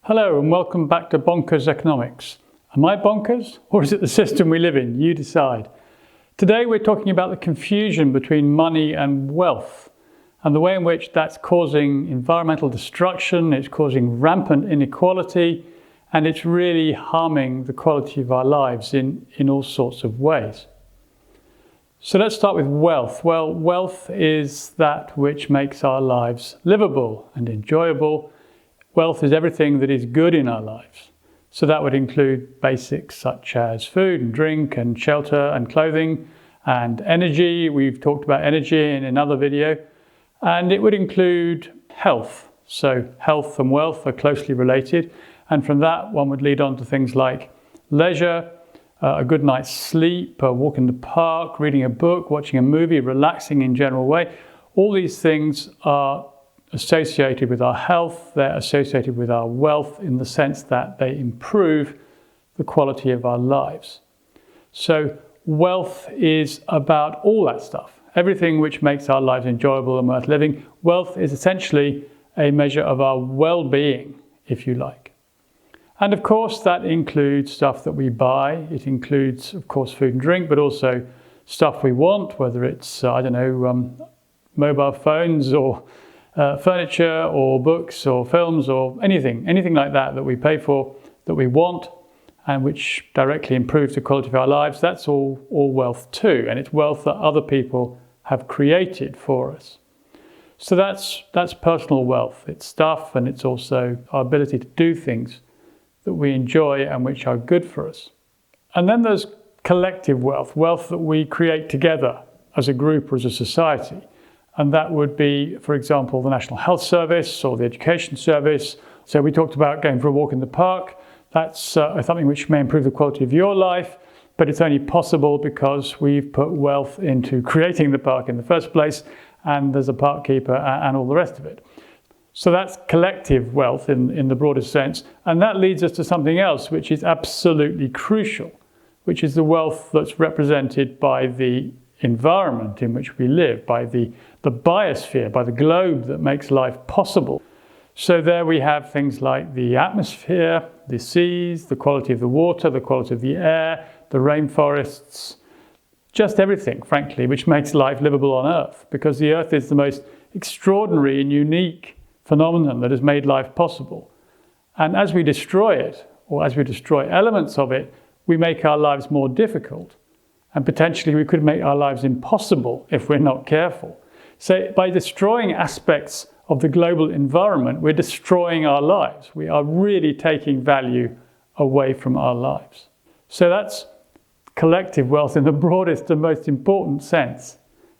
Hello and welcome back to Bonkers Economics. Am I bonkers or is it the system we live in? You decide. Today we're talking about the confusion between money and wealth and the way in which that's causing environmental destruction, it's causing rampant inequality, and it's really harming the quality of our lives in all sorts of ways. So let's start with wealth. Well, wealth is that which makes our lives livable and enjoyable. Wealth is everything that is good in our lives. So that would include basics such as food and drink and shelter and clothing and energy. We've talked about energy in another video. And it would include health. So health and wealth are closely related. And from that, one would lead on to things like leisure, a good night's sleep, a walk in the park, reading a book, watching a movie, relaxing in general way. All these things are associated with our health, they're associated with our wealth in the sense that they improve the quality of our lives. So wealth is about all that stuff, everything which makes our lives enjoyable and worth living. Wealth is essentially a measure of our well-being, if you like. And of course that includes stuff that we buy. It includes, of course, food and drink, but also stuff we want, whether it's, mobile phones or furniture or books or films or anything like that we pay for, that we want, and which directly improves the quality of our lives. That's all wealth too, and it's wealth that other people have created for us. So that's personal wealth. It's stuff, and it's also our ability to do things that we enjoy and which are good for us. And then there's collective wealth, wealth that we create together as a group or as a society. And that would be, for example, the National Health Service or the Education Service. So we talked about going for a walk in the park. That's something which may improve the quality of your life, but it's only possible because we've put wealth into creating the park in the first place, and there's a park keeper and all the rest of it. So that's collective wealth in the broadest sense. And that leads us to something else which is absolutely crucial, which is the wealth that's represented by the environment in which we live, by the biosphere, by the globe that makes life possible. So there we have things like the atmosphere, the seas, the quality of the water, the quality of the air, the rainforests, just everything, frankly, which makes life livable on Earth, because the Earth is the most extraordinary and unique phenomenon that has made life possible. And as we destroy it, or as we destroy elements of it, we make our lives more difficult. And potentially we could make our lives impossible if we're not careful. So by destroying aspects of the global environment, we're destroying our lives. We are really taking value away from our lives. So that's collective wealth in the broadest and most important sense.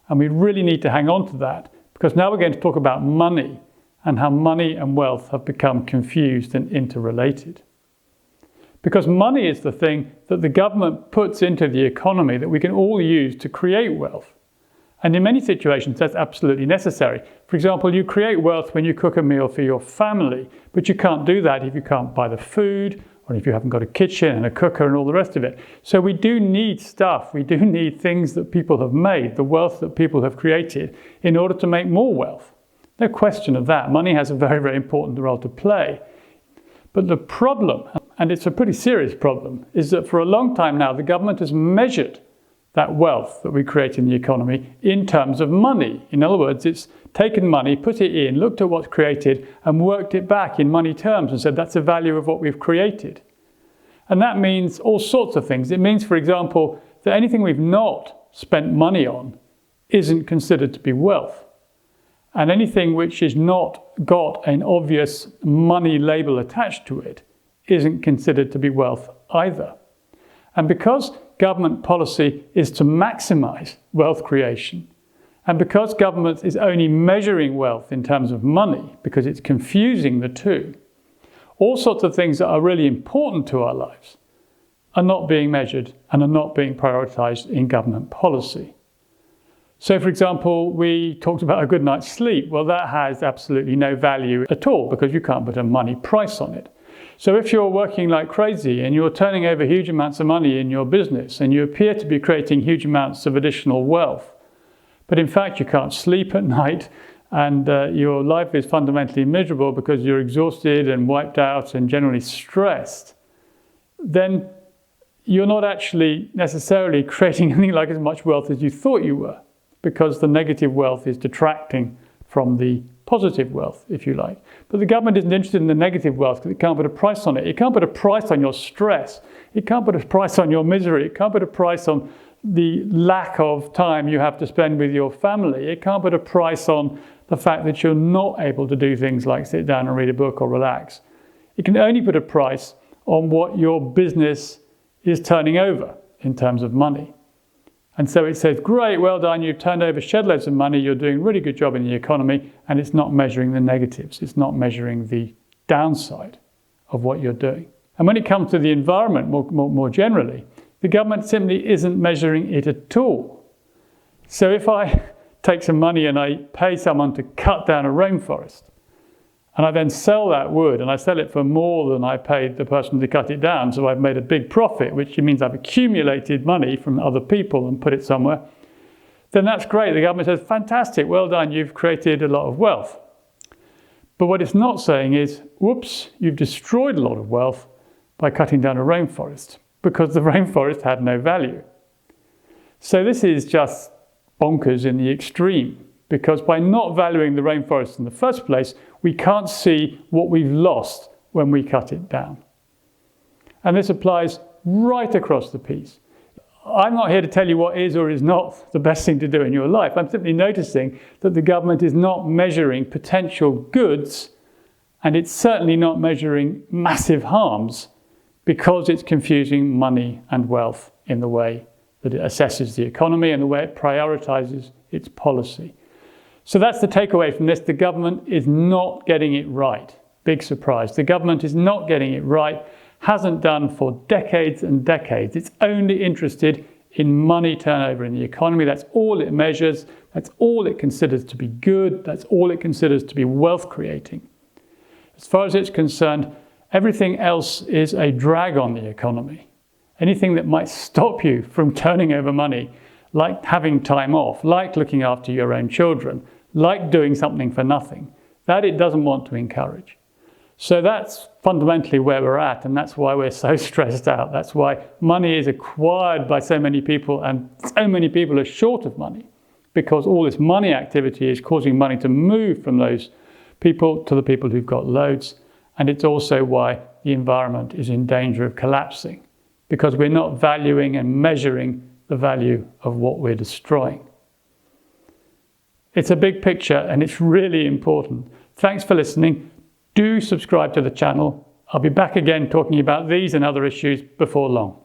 And we really need to hang on to that, because now we're going to talk about money and how money and wealth have become confused and interrelated. Because money is the thing that the government puts into the economy that we can all use to create wealth. And in many situations, that's absolutely necessary. For example, you create wealth when you cook a meal for your family, but you can't do that if you can't buy the food, or if you haven't got a kitchen and a cooker and all the rest of it. So we do need stuff. We do need things that people have made, the wealth that people have created, in order to make more wealth. No question of that. Money has a very, very important role to play. But the problem, and it's a pretty serious problem, is that for a long time now, the government has measured that wealth that we create in the economy in terms of money. In other words, it's taken money, put it in, looked at what's created, and worked it back in money terms and said that's the value of what we've created. And that means all sorts of things. It means, for example, that anything we've not spent money on isn't considered to be wealth. And anything which is not got an obvious money label attached to it isn't considered to be wealth either. And because government policy is to maximize wealth creation, and because government is only measuring wealth in terms of money, because it's confusing the two, all sorts of things that are really important to our lives are not being measured and are not being prioritized in government policy. So, for example, we talked about a good night's sleep. Well, that has absolutely no value at all because you can't put a money price on it. So if you're working like crazy and you're turning over huge amounts of money in your business and you appear to be creating huge amounts of additional wealth, but in fact you can't sleep at night and your life is fundamentally miserable because you're exhausted and wiped out and generally stressed, then you're not actually necessarily creating anything like as much wealth as you thought you were, because the negative wealth is detracting from the positive wealth, if you like. But the government isn't interested in the negative wealth because it can't put a price on it. It can't put a price on your stress. It can't put a price on your misery. It can't put a price on the lack of time you have to spend with your family. It can't put a price on the fact that you're not able to do things like sit down and read a book or relax. It can only put a price on what your business is turning over in terms of money. And so it says, great, well done, you've turned over shed loads of money, you're doing a really good job in the economy, and it's not measuring the negatives, it's not measuring the downside of what you're doing. And when it comes to the environment more generally, the government simply isn't measuring it at all. So if I take some money and I pay someone to cut down a rainforest, and I then sell that wood and I sell it for more than I paid the person to cut it down, so I've made a big profit, which means I've accumulated money from other people and put it somewhere, then that's great. The government says, fantastic, well done, you've created a lot of wealth. But what it's not saying is, whoops, you've destroyed a lot of wealth by cutting down a rainforest, because the rainforest had no value. So this is just bonkers in the extreme, because by not valuing the rainforest in the first place, we can't see what we've lost when we cut it down. And this applies right across the piece. I'm not here to tell you what is or is not the best thing to do in your life. I'm simply noticing that the government is not measuring potential goods, and it's certainly not measuring massive harms, because it's confusing money and wealth in the way that it assesses the economy and the way it prioritizes its policy. So that's the takeaway from this. The government is not getting it right. Big surprise. The government is not getting it right, hasn't done for decades and decades. It's only interested in money turnover in the economy. That's all it measures. That's all it considers to be good. That's all it considers to be wealth creating. As far as it's concerned, everything else is a drag on the economy. Anything that might stop you from turning over money, like having time off, like looking after your own children, like doing something for nothing, that it doesn't want to encourage. So that's fundamentally where we're at, and that's why we're so stressed out. That's why money is acquired by so many people, and so many people are short of money, because all this money activity is causing money to move from those people to the people who've got loads. And it's also why the environment is in danger of collapsing, because we're not valuing and measuring the value of what we're destroying. It's a big picture and it's really important. Thanks for listening. Do subscribe to the channel. I'll be back again talking about these and other issues before long.